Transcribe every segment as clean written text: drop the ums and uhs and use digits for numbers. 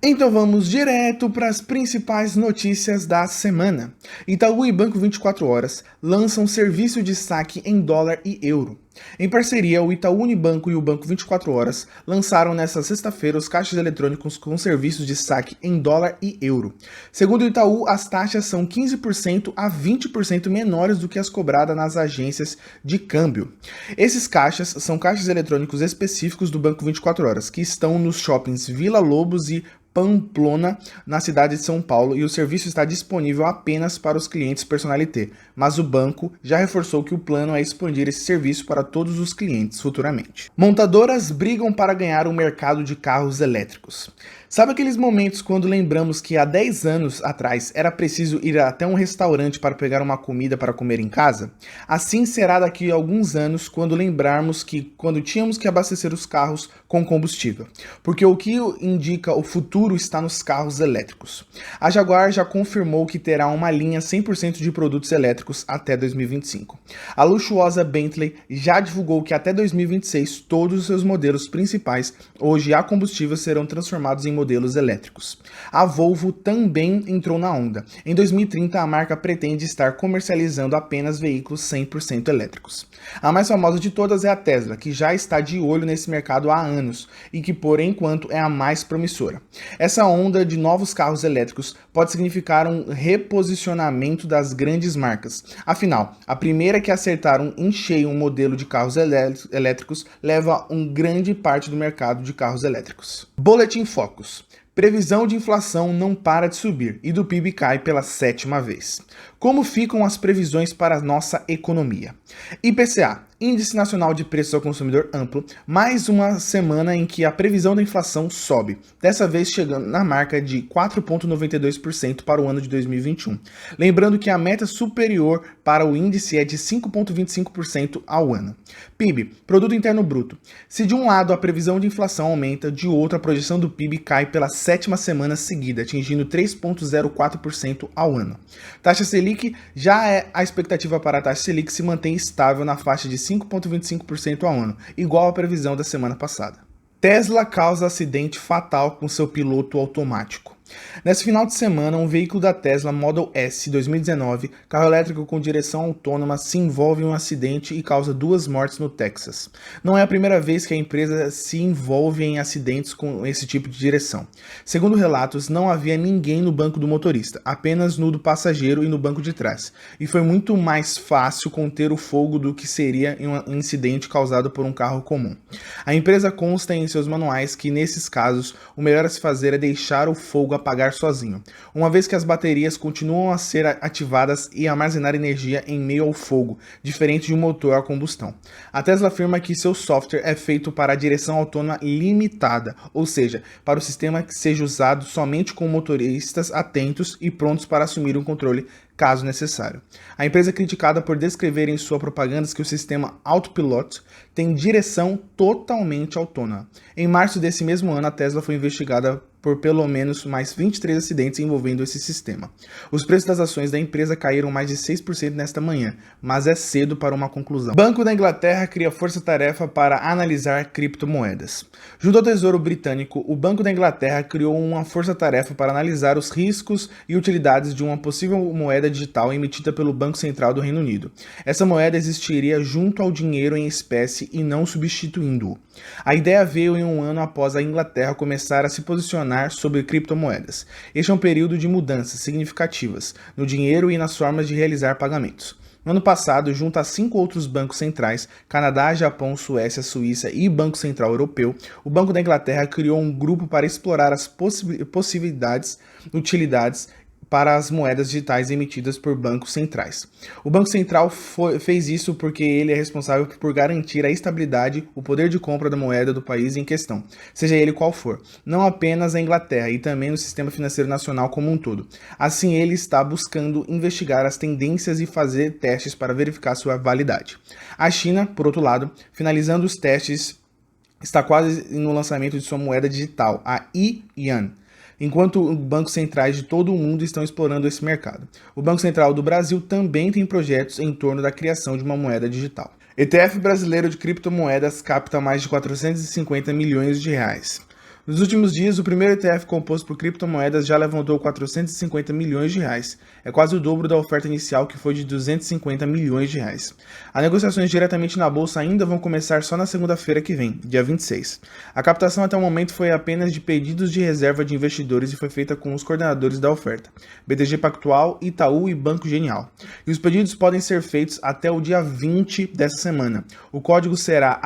Então vamos direto para as principais notícias da semana. Itaú e Banco 24 Horas lançam serviço de saque em dólar e euro. Em parceria, o Itaú Unibanco e o Banco 24 Horas lançaram nesta sexta-feira os caixas eletrônicos com serviços de saque em dólar e euro. Segundo o Itaú, as taxas são 15% a 20% menores do que as cobradas nas agências de câmbio. Esses caixas são caixas eletrônicos específicos do Banco 24 Horas, que estão nos shoppings Vila Lobos e Pamplona, na cidade de São Paulo, e o serviço está disponível apenas para os clientes Personalité, mas o banco já reforçou que o plano é expandir esse serviço para todos os clientes futuramente. Montadoras brigam para ganhar o mercado de carros elétricos. Sabe aqueles momentos quando lembramos que há 10 anos atrás era preciso ir até um restaurante para pegar uma comida para comer em casa? Assim será daqui a alguns anos quando lembrarmos que quando tínhamos que abastecer os carros com combustível, porque o que indica o futuro está nos carros elétricos. A Jaguar já confirmou que terá uma linha 100% de produtos elétricos até 2025. A luxuosa Bentley já divulgou que até 2026 todos os seus modelos principais, hoje a combustível, serão transformados em modelos elétricos. A Volvo também entrou na onda. Em 2030, a marca pretende estar comercializando apenas veículos 100% elétricos. A mais famosa de todas é a Tesla, que já está de olho nesse mercado há anos e que, por enquanto, é a mais promissora. Essa onda de novos carros elétricos pode significar um reposicionamento das grandes marcas. Afinal, a primeira que acertaram em cheio um modelo de carros elétricos leva grande parte do mercado de carros elétricos. Boletim Focus. Previsão de inflação não para de subir e do PIB cai pela 7ª vez. Como ficam as previsões para a nossa economia? IPCA, Índice Nacional de Preços ao Consumidor Amplo, mais uma semana em que a previsão da inflação sobe, dessa vez chegando na marca de 4,92% para o ano de 2021. Lembrando que a meta superior para o índice é de 5,25% ao ano. PIB, Produto Interno Bruto. Se de um lado a previsão de inflação aumenta, de outro a projeção do PIB cai pela 7ª semana seguida, atingindo 3,04% ao ano. Taxa Selic, a expectativa para a taxa Selic se mantém estável na faixa de 5,25% ao ano, igual à previsão da semana passada. Tesla causa acidente fatal com seu piloto automático. Nesse final de semana, um veículo da Tesla Model S 2019, carro elétrico com direção autônoma, se envolve em um acidente e causa 2 mortes no Texas. Não é a primeira vez que a empresa se envolve em acidentes com esse tipo de direção. Segundo relatos, não havia ninguém no banco do motorista, apenas no do passageiro e no banco de trás. E foi muito mais fácil conter o fogo do que seria em um incidente causado por um carro comum. A empresa consta em seus manuais que, nesses casos, o melhor a se fazer é deixar o fogo apagar sozinho, uma vez que as baterias continuam a ser ativadas e armazenar energia em meio ao fogo, diferente de um motor a combustão. A Tesla afirma que seu software é feito para a direção autônoma limitada, ou seja, para o sistema que seja usado somente com motoristas atentos e prontos para assumir um controle caso necessário. A empresa é criticada por descrever em sua propaganda que o sistema Autopilot tem direção totalmente autônoma. Em março desse mesmo ano, a Tesla foi investigada por pelo menos mais 23 acidentes envolvendo esse sistema. Os preços das ações da empresa caíram mais de 6% nesta manhã, mas é cedo para uma conclusão. Banco da Inglaterra cria força-tarefa para analisar criptomoedas. Junto ao Tesouro Britânico, o Banco da Inglaterra criou uma força-tarefa para analisar os riscos e utilidades de uma possível moeda digital emitida pelo Banco Central do Reino Unido. Essa moeda existiria junto ao dinheiro em espécie e não substituindo-o. A ideia veio em um ano após a Inglaterra começar a se posicionar sobre criptomoedas. Este é um período de mudanças significativas no dinheiro e nas formas de realizar pagamentos. No ano passado, junto a 5 outros bancos centrais, Canadá, Japão, Suécia, Suíça e Banco Central Europeu, o Banco da Inglaterra criou um grupo para explorar as utilidades para as moedas digitais emitidas por bancos centrais. O Banco Central fez isso porque ele é responsável por garantir a estabilidade, o poder de compra da moeda do país em questão, seja ele qual for, não apenas a Inglaterra e também no sistema financeiro nacional como um todo. Assim, ele está buscando investigar as tendências e fazer testes para verificar sua validade. A China, por outro lado, finalizando os testes, está quase no lançamento de sua moeda digital, a e-yuan, enquanto bancos centrais de todo o mundo estão explorando esse mercado. O Banco Central do Brasil também tem projetos em torno da criação de uma moeda digital. ETF brasileiro de criptomoedas capta mais de 450 milhões de reais. Nos últimos dias, o primeiro ETF composto por criptomoedas já levantou 450 milhões de reais. É quase o dobro da oferta inicial, que foi de 250 milhões de reais. As negociações diretamente na bolsa ainda vão começar só na segunda-feira que vem, dia 26. A captação até o momento foi apenas de pedidos de reserva de investidores e foi feita com os coordenadores da oferta, BTG Pactual, Itaú e Banco Genial. E os pedidos podem ser feitos até o dia 20 dessa semana. O código será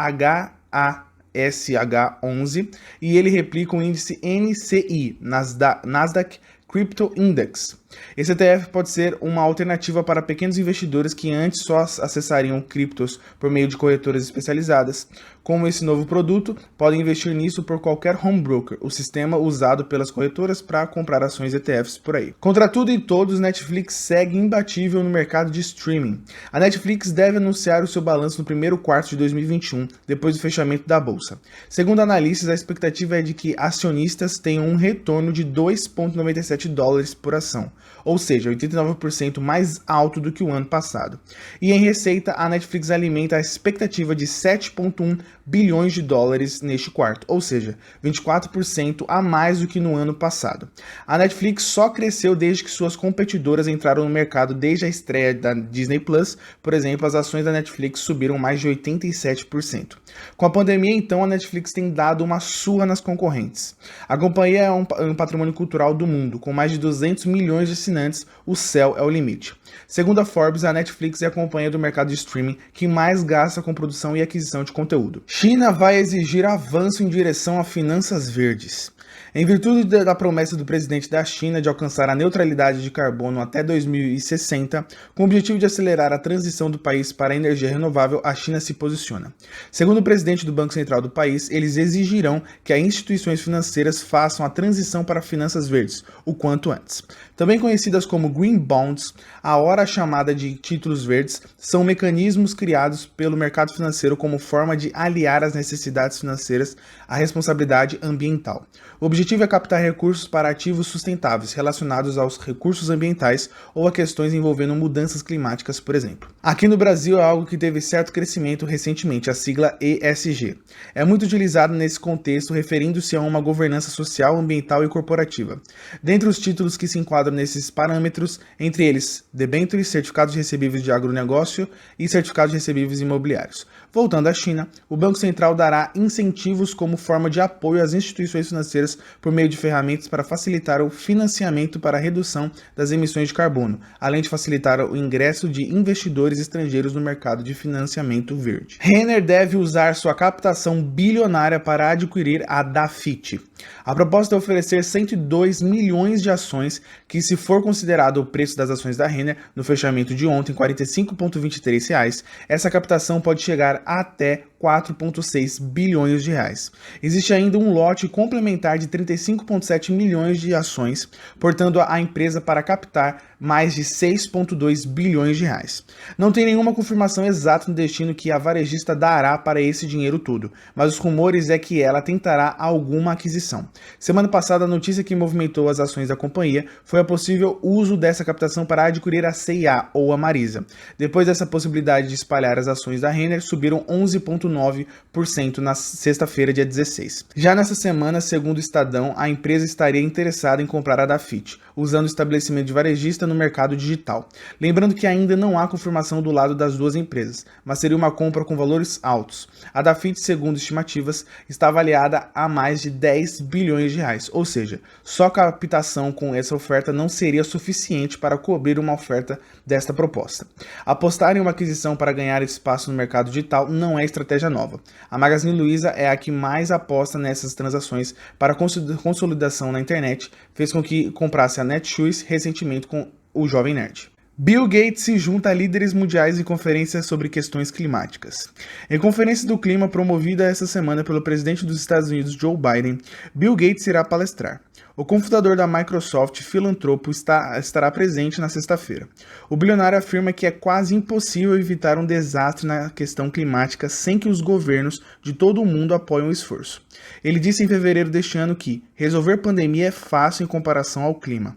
HASH11 e ele replica o índice NCI, Nasdaq Crypto Index. Esse ETF pode ser uma alternativa para pequenos investidores que antes só acessariam criptos por meio de corretoras especializadas. Com esse novo produto, podem investir nisso por qualquer home broker, o sistema usado pelas corretoras para comprar ações ETFs por aí. Contra tudo e todos, Netflix segue imbatível no mercado de streaming. A Netflix deve anunciar o seu balanço no primeiro quarto de 2021, depois do fechamento da bolsa. Segundo analistas, a expectativa é de que acionistas tenham um retorno de 2,97 dólares por ação, ou seja, 89% mais alto do que o ano passado. E em receita, a Netflix alimenta a expectativa de 7,1 bilhões de dólares neste quarto, ou seja, 24% a mais do que no ano passado. A Netflix só cresceu desde que suas competidoras entraram no mercado desde a estreia da Disney Plus. Por exemplo, as ações da Netflix subiram mais de 87%. Com a pandemia, então, a Netflix tem dado uma surra nas concorrentes. A companhia é um patrimônio cultural do mundo, com mais de 200 milhões de assinantes, o céu é o limite. Segundo a Forbes, a Netflix é a companhia do mercado de streaming que mais gasta com produção e aquisição de conteúdo. China vai exigir avanço em direção a finanças verdes. Em virtude da promessa do presidente da China de alcançar a neutralidade de carbono até 2060, com o objetivo de acelerar a transição do país para a energia renovável, a China se posiciona. Segundo o presidente do Banco Central do país, eles exigirão que as instituições financeiras façam a transição para finanças verdes, o quanto antes. Também conhecidas como Green Bonds, a hora chamada de títulos verdes, são mecanismos criados pelo mercado financeiro como forma de aliar as necessidades financeiras à responsabilidade ambiental. O objetivo é captar recursos para ativos sustentáveis relacionados aos recursos ambientais ou a questões envolvendo mudanças climáticas, por exemplo. Aqui no Brasil é algo que teve certo crescimento recentemente, a sigla ESG. É muito utilizado nesse contexto, referindo-se a uma governança social, ambiental e corporativa. Dentre os títulos que se enquadram nesses parâmetros, entre eles, debêntures, certificados recebíveis de agronegócio e certificados recebíveis imobiliários. Voltando à China, o Banco Central dará incentivos como forma de apoio às instituições financeiras por meio de ferramentas para facilitar o financiamento para a redução das emissões de carbono, além de facilitar o ingresso de investidores estrangeiros no mercado de financiamento verde. Renner deve usar sua captação bilionária para adquirir a Dafit. A proposta é oferecer 102 milhões de ações, que, se for considerado o preço das ações da Renner no fechamento de ontem, R$ 45,23, essa captação pode chegar até 4,6 bilhões de reais. Existe ainda um lote complementar de 35,7 milhões de ações, portando a empresa para captar mais de 6,2 bilhões de reais. Não tem nenhuma confirmação exata no destino que a varejista dará para esse dinheiro todo, mas os rumores é que ela tentará alguma aquisição. Semana passada, a notícia que movimentou as ações da companhia foi a possível uso dessa captação para adquirir a C&A ou a Marisa. Depois dessa possibilidade de espalhar as ações da Renner, subiram 11,9% na sexta-feira, dia 16. Já nessa semana, segundo o Estadão, a empresa estaria interessada em comprar a Dafit, usando o estabelecimento de varejista no mercado digital. Lembrando que ainda não há confirmação do lado das duas empresas, mas seria uma compra com valores altos. A Dafit, segundo estimativas, está avaliada a mais de 10 bilhões de reais, ou seja, só captação com essa oferta não seria suficiente para cobrir uma oferta desta proposta. Apostar em uma aquisição para ganhar espaço no mercado digital não é estratégia nova. A Magazine Luiza é a que mais aposta nessas transações para consolidação na internet, fez com que comprasse a Netshoes recentemente com o Jovem Nerd. Bill Gates se junta a líderes mundiais em conferências sobre questões climáticas. Em conferência do clima promovida essa semana pelo presidente dos Estados Unidos, Joe Biden, Bill Gates irá palestrar. O cofundador da Microsoft, filantropo, estará presente na sexta-feira. O bilionário afirma que é quase impossível evitar um desastre na questão climática sem que os governos de todo o mundo apoiem o esforço. Ele disse em fevereiro deste ano que resolver pandemia é fácil em comparação ao clima.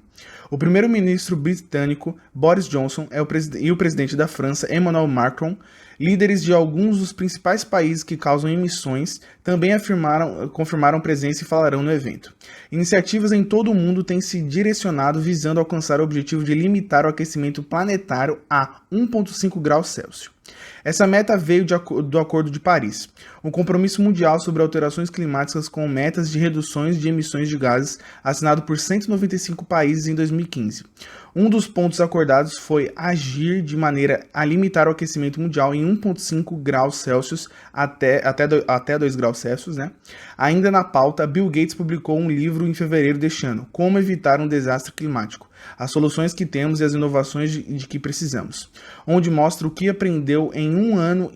O primeiro-ministro britânico Boris Johnson e o presidente da França Emmanuel Macron, líderes de alguns dos principais países que causam emissões, também confirmaram presença e falarão no evento. Iniciativas em todo o mundo têm se direcionado visando alcançar o objetivo de limitar o aquecimento planetário a 1,5 graus Celsius. Essa meta veio do Acordo de Paris, um compromisso mundial sobre alterações climáticas com metas de reduções de emissões de gases assinado por 195 países em 2015. Um dos pontos acordados foi agir de maneira a limitar o aquecimento mundial em 1,5 graus Celsius até 2 graus Celsius, né? Ainda na pauta, Bill Gates publicou um livro em fevereiro deste ano, Como Evitar um Desastre Climático, as soluções que temos e as inovações de que precisamos, onde mostra o que aprendeu em um ano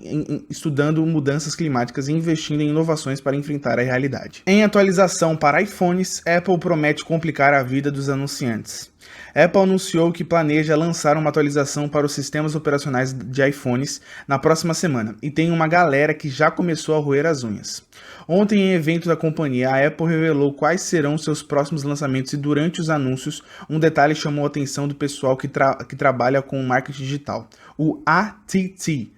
estudando mudanças climáticas e investindo em inovações para enfrentar a realidade. Em atualização para iPhones, Apple promete complicar a vida dos anunciantes. Apple anunciou que planeja lançar uma atualização para os sistemas operacionais de iPhones na próxima semana, e tem uma galera que já começou a roer as unhas. Ontem, em evento da companhia, a Apple revelou quais serão seus próximos lançamentos e durante os anúncios, um detalhe chamou a atenção do pessoal que trabalha com marketing digital, o ATT,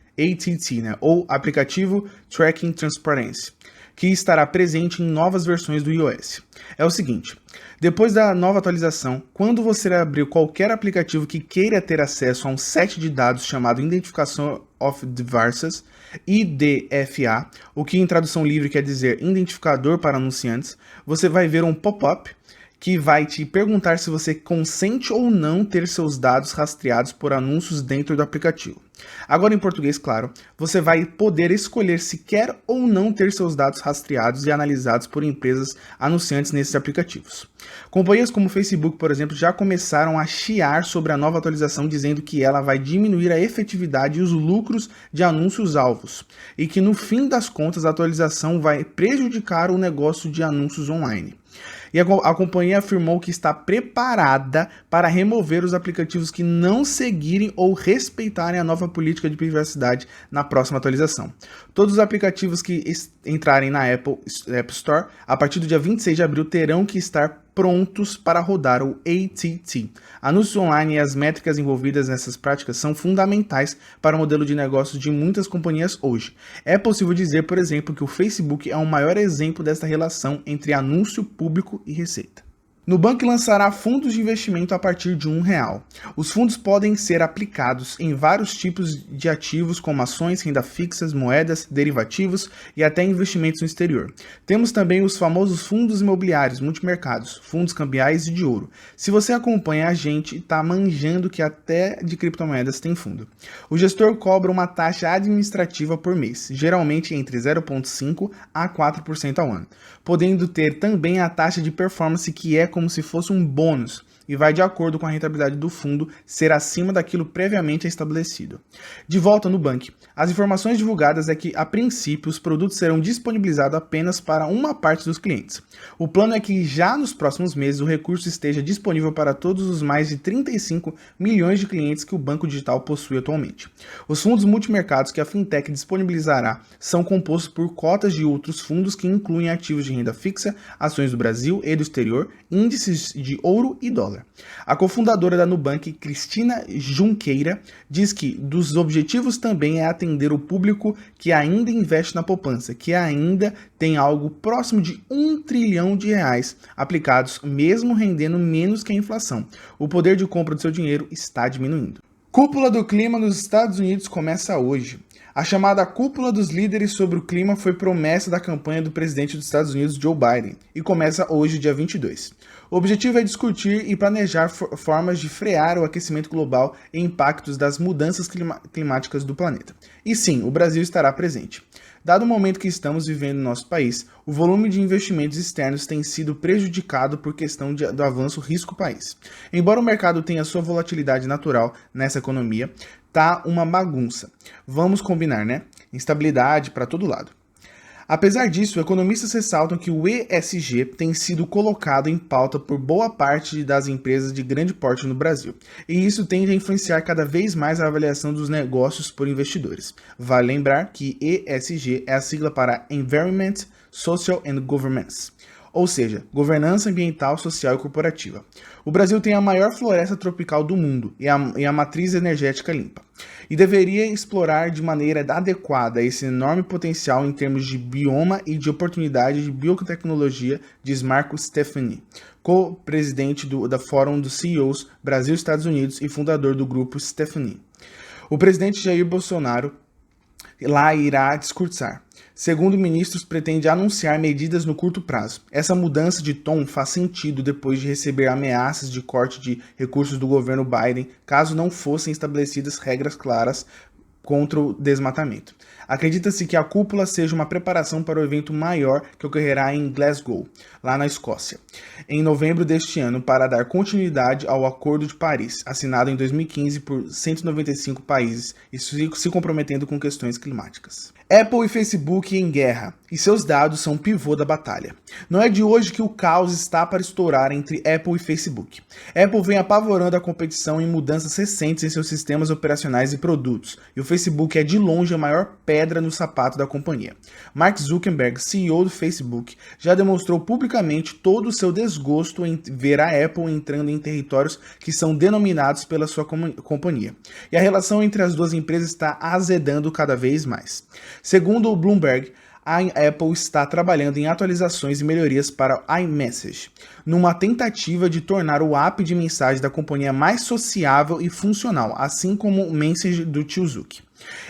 né, ou Aplicativo Tracking Transparency, que estará presente em novas versões do iOS. É o seguinte, depois da nova atualização, quando você abrir qualquer aplicativo que queira ter acesso a um set de dados chamado Identification of Devices, IDFA, o que em tradução livre quer dizer Identificador para Anunciantes, você vai ver um pop-up que vai te perguntar se você consente ou não ter seus dados rastreados por anúncios dentro do aplicativo. Agora, em português, claro, você vai poder escolher se quer ou não ter seus dados rastreados e analisados por empresas anunciantes nesses aplicativos. Companhias como o Facebook, por exemplo, já começaram a chiar sobre a nova atualização, dizendo que ela vai diminuir a efetividade e os lucros de anúncios-alvos, e que no fim das contas a atualização vai prejudicar o negócio de anúncios online. E a companhia afirmou que está preparada para remover os aplicativos que não seguirem ou respeitarem a nova política de privacidade na próxima atualização. Todos os aplicativos que entrarem na Apple App Store a partir do dia 26 de abril terão que estar prontos para rodar o ATT. Anúncios online e as métricas envolvidas nessas práticas são fundamentais para o modelo de negócios de muitas companhias hoje. É possível dizer, por exemplo, que o Facebook é o maior exemplo desta relação entre anúncio público e receita. Nubank lançará fundos de investimento a partir de R$1. Os fundos podem ser aplicados em vários tipos de ativos, como ações, renda fixas, moedas, derivativos e até investimentos no exterior. Temos também os famosos fundos imobiliários, multimercados, fundos cambiais e de ouro. Se você acompanha a gente, está manjando que até de criptomoedas tem fundo. O gestor cobra uma taxa administrativa por mês, geralmente entre 0,5% a 4% ao ano, podendo ter também a taxa de performance, que é como se fosse um bônus e vai de acordo com a rentabilidade do fundo ser acima daquilo previamente estabelecido. De volta no Nubank, as informações divulgadas é que, a princípio, os produtos serão disponibilizados apenas para uma parte dos clientes. O plano é que já nos próximos meses o recurso esteja disponível para todos os mais de 35 milhões de clientes que o banco digital possui atualmente. Os fundos multimercados que a fintech disponibilizará são compostos por cotas de outros fundos que incluem ativos de renda fixa, ações do Brasil e do exterior, índices de ouro e dólar. A cofundadora da Nubank, Cristina Junqueira, diz que dos objetivos também é atender o público que ainda investe na poupança, que ainda tem algo próximo de R$1 trilhão aplicados, mesmo rendendo menos que a inflação. O poder de compra do seu dinheiro está diminuindo. Cúpula do clima nos Estados Unidos começa hoje. A chamada Cúpula dos Líderes sobre o Clima foi promessa da campanha do presidente dos Estados Unidos, Joe Biden, e começa hoje, dia 22. O objetivo é discutir e planejar formas de frear o aquecimento global e impactos das mudanças climáticas do planeta. E sim, o Brasil estará presente. Dado o momento que estamos vivendo no nosso país, o volume de investimentos externos tem sido prejudicado por questão do avanço risco-país. Embora o mercado tenha sua volatilidade natural nessa economia, tá uma bagunça. Vamos combinar, né? Instabilidade para todo lado. Apesar disso, economistas ressaltam que o ESG tem sido colocado em pauta por boa parte das empresas de grande porte no Brasil, e isso tende a influenciar cada vez mais a avaliação dos negócios por investidores. Vale lembrar que ESG é a sigla para Environment, Social and Governance. ou seja, governança ambiental, social e corporativa. O Brasil tem a maior floresta tropical do mundo e a matriz energética limpa, e deveria explorar de maneira adequada esse enorme potencial em termos de bioma e de oportunidade de biotecnologia, diz Marco Stefani, co-presidente da Fórum dos CEOs Brasil-Estados Unidos e fundador do grupo Stefani. O presidente Jair Bolsonaro lá irá discursar. Segundo ministros, pretende anunciar medidas no curto prazo. Essa mudança de tom faz sentido depois de receber ameaças de corte de recursos do governo Biden, caso não fossem estabelecidas regras claras contra o desmatamento. Acredita-se que a cúpula seja uma preparação para o evento maior que ocorrerá em Glasgow, lá na Escócia, em novembro deste ano, para dar continuidade ao Acordo de Paris, assinado em 2015 por 195 países e se comprometendo com questões climáticas. Apple e Facebook em guerra, e seus dados são o pivô da batalha. Não é de hoje que o caos está para estourar entre Apple e Facebook. Apple vem apavorando a competição em mudanças recentes em seus sistemas operacionais e produtos, e o Facebook é de longe a maior pedra no sapato da companhia. Mark Zuckerberg, CEO do Facebook, já demonstrou publicamente todo o seu desgosto em ver a Apple entrando em territórios que são denominados pela sua companhia. E a relação entre as duas empresas está azedando cada vez mais. Segundo o Bloomberg, a Apple está trabalhando em atualizações e melhorias para o iMessage, numa tentativa de tornar o app de mensagem da companhia mais sociável e funcional, assim como o Message do tio Zuck.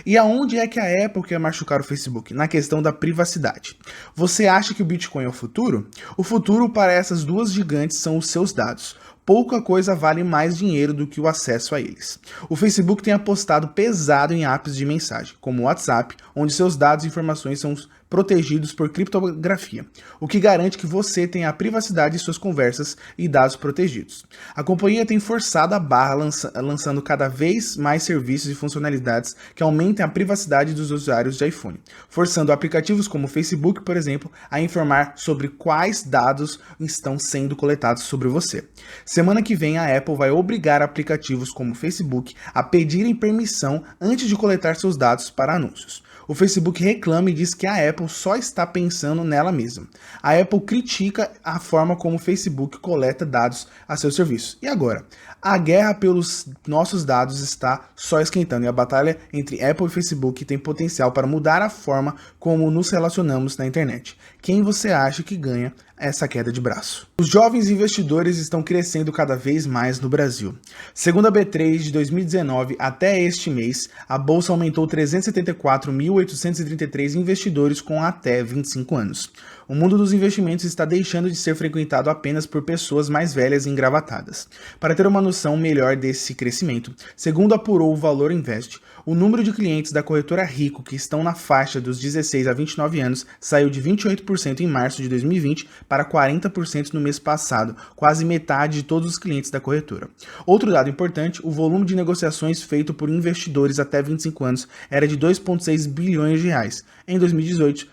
E aonde é que a Apple quer machucar o Facebook? Na questão da privacidade. Você acha que o Bitcoin é o futuro? O futuro para essas duas gigantes são os seus dados. Pouca coisa vale mais dinheiro do que o acesso a eles. O Facebook tem apostado pesado em apps de mensagem, como o WhatsApp, onde seus dados e informações são protegidos por criptografia, o que garante que você tenha a privacidade de suas conversas e dados protegidos. A companhia tem forçado a barra lançando cada vez mais serviços e funcionalidades que aumentem a privacidade dos usuários de iPhone, forçando aplicativos como o Facebook, por exemplo, a informar sobre quais dados estão sendo coletados sobre você. Semana que vem, a Apple vai obrigar aplicativos como o Facebook a pedirem permissão antes de coletar seus dados para anúncios. O Facebook reclama e diz que a Apple só está pensando nela mesma. A Apple critica a forma como o Facebook coleta dados a seus serviços. E agora? A guerra pelos nossos dados está só esquentando e a batalha entre Apple e Facebook tem potencial para mudar a forma como nos relacionamos na internet. Quem você acha que ganha essa queda de braço? Os jovens investidores estão crescendo cada vez mais no Brasil. Segundo a B3, de 2019 até este mês, a bolsa aumentou 374.833 investidores com até 25 anos. O mundo dos investimentos está deixando de ser frequentado apenas por pessoas mais velhas e engravatadas. Para ter uma noção melhor desse crescimento, segundo apurou o Valor Invest, o número de clientes da corretora Rico que estão na faixa dos 16 a 29 anos saiu de 28% em março de 2020 para 40% no mês passado, quase metade de todos os clientes da corretora. Outro dado importante, o volume de negociações feito por investidores até 25 anos era de 2,6 bilhões de reais. Em 2018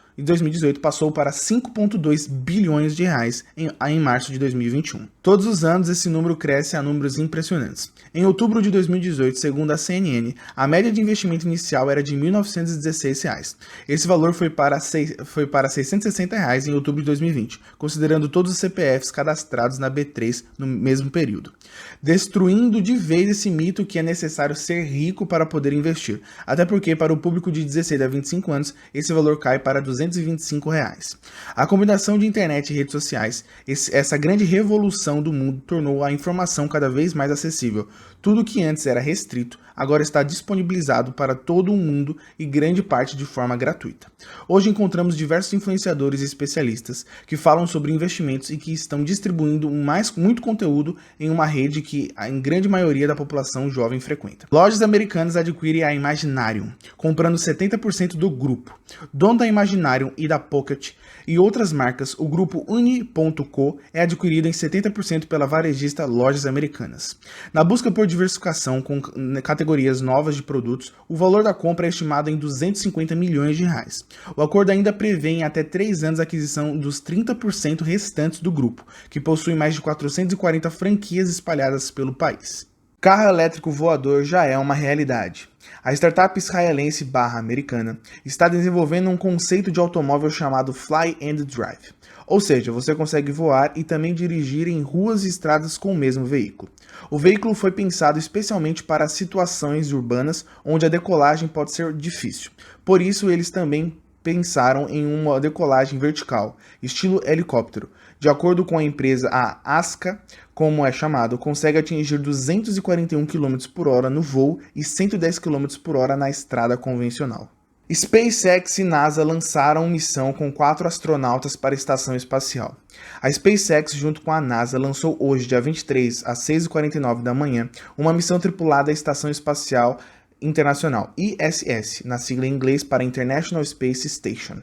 passou para 5,2 bilhões de reais em março de 2021. Todos os anos esse número cresce a números impressionantes. Em outubro de 2018, segundo a CNN, a média de investimento inicial era de R$ 1.916. Esse valor foi para R$ 660 em outubro de 2020, considerando todos os CPFs cadastrados na B3 no mesmo período, destruindo de vez esse mito que é necessário ser rico para poder investir, até porque para o público de 16 a 25 anos esse valor cai para R$ 225. A combinação de internet e redes sociais, essa grande revolução do mundo tornou a informação cada vez mais acessível. Tudo que antes era restrito, agora está disponibilizado para todo o mundo e grande parte de forma gratuita. Hoje encontramos diversos influenciadores e especialistas que falam sobre investimentos e que estão distribuindo muito conteúdo em uma rede que a grande maioria da população jovem frequenta. Lojas americanas adquirem a Imaginarium, comprando 70% do grupo. Dono da Imaginarium e da Pocket e outras marcas, o grupo Uni.co é adquirido em 70% pela varejista Lojas Americanas. Na busca por diversificação com categorias novas de produtos, o valor da compra é estimado em 250 milhões de reais. O acordo ainda prevê em até 3 anos a aquisição dos 30% restantes do grupo, que possui mais de 440 franquias espalhadas pelo país. Carro elétrico voador já é uma realidade. A startup israelense/americana está desenvolvendo um conceito de automóvel chamado Fly and Drive. Ou seja, você consegue voar e também dirigir em ruas e estradas com o mesmo veículo. O veículo foi pensado especialmente para situações urbanas onde a decolagem pode ser difícil. Por isso, eles também pensaram em uma decolagem vertical, estilo helicóptero. De acordo com a empresa, a ASCA, como é chamado, consegue atingir 241 km por hora no voo e 110 km por hora na estrada convencional. SpaceX e NASA lançaram missão com 4 astronautas para a estação espacial. A SpaceX, junto com a NASA, lançou hoje, dia 23, às 6h49 da manhã, uma missão tripulada à Estação Espacial Internacional, ISS, na sigla em inglês para International Space Station.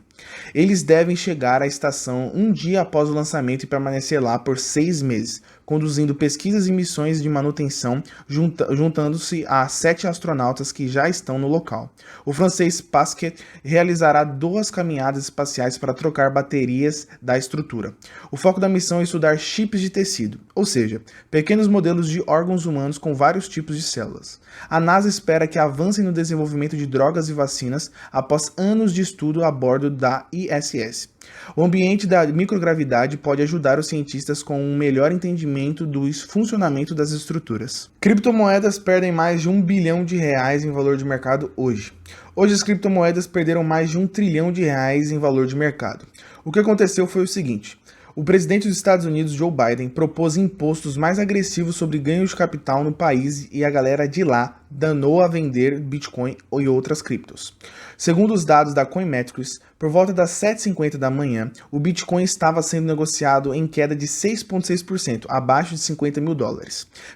Eles devem chegar à estação um dia após o lançamento e permanecer lá por 6 meses, conduzindo pesquisas e missões de manutenção, juntando-se a 7 astronautas que já estão no local. O francês Pasquet realizará 2 caminhadas espaciais para trocar baterias da estrutura. O foco da missão é estudar chips de tecido, ou seja, pequenos modelos de órgãos humanos com vários tipos de células. A NASA espera que avancem no desenvolvimento de drogas e vacinas após anos de estudo a bordo da ISS. O ambiente da microgravidade pode ajudar os cientistas com um melhor entendimento do funcionamento das estruturas. Criptomoedas perdem mais de R$1 bilhão em valor de mercado hoje. Hoje as criptomoedas perderam mais de R$1 trilhão em valor de mercado. O que aconteceu foi o seguinte: o presidente dos Estados Unidos, Joe Biden, propôs impostos mais agressivos sobre ganhos de capital no país e a galera de lá danou a vender Bitcoin e outras criptos. Segundo os dados da Coinmetrics, por volta das 7h50 da manhã, o Bitcoin estava sendo negociado em queda de 6,6%, abaixo de $50 mil,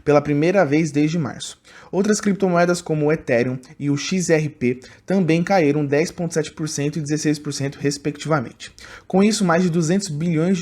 pela primeira vez desde março. Outras criptomoedas como o Ethereum e o XRP também caíram 10,7% e 16% respectivamente. Com isso, mais de $200 bilhões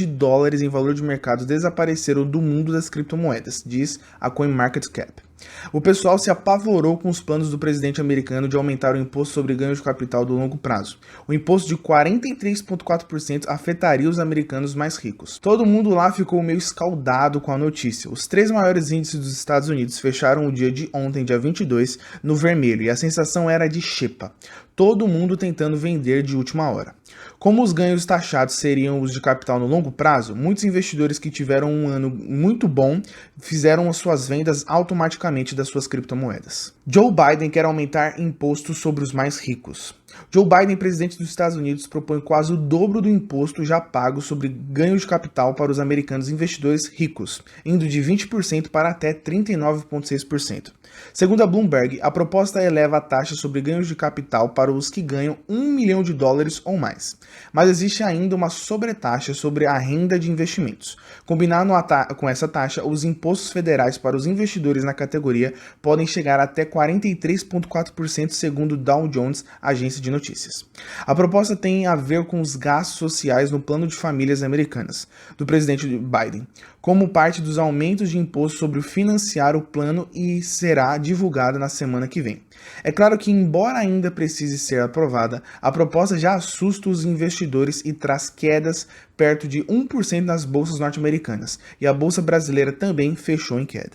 em valor de mercado desapareceram do mundo das criptomoedas, diz a CoinMarketCap. O pessoal se apavorou com os planos do presidente americano de aumentar o imposto sobre ganhos de capital do longo prazo. O imposto de 43,4% afetaria os americanos mais ricos. Todo mundo lá ficou meio escaldado com a notícia. Os 3 maiores índices dos Estados Unidos fecharam o dia de ontem, dia 22, no vermelho, e a sensação era de xepa. Todo mundo tentando vender de última hora. Como os ganhos taxados seriam os de capital no longo prazo, muitos investidores que tiveram um ano muito bom fizeram as suas vendas automaticamente das suas criptomoedas. Joe Biden quer aumentar impostos sobre os mais ricos. Joe Biden, presidente dos Estados Unidos, propõe quase o dobro do imposto já pago sobre ganhos de capital para os americanos investidores ricos, indo de 20% para até 39,6%. Segundo a Bloomberg, a proposta eleva a taxa sobre ganhos de capital para os que ganham $1 milhão ou mais. Mas existe ainda uma sobretaxa sobre a renda de investimentos. Combinado com essa taxa, os impostos federais para os investidores na categoria podem chegar até 43,4% segundo Dow Jones, agência de notícias. A proposta tem a ver com os gastos sociais no plano de famílias americanas, do presidente Biden, como parte dos aumentos de imposto sobre financiar o plano e será divulgada na semana que vem. É claro que, embora ainda precise ser aprovada, a proposta já assusta os investidores e traz quedas perto de 1% nas bolsas norte-americanas, e a bolsa brasileira também fechou em queda.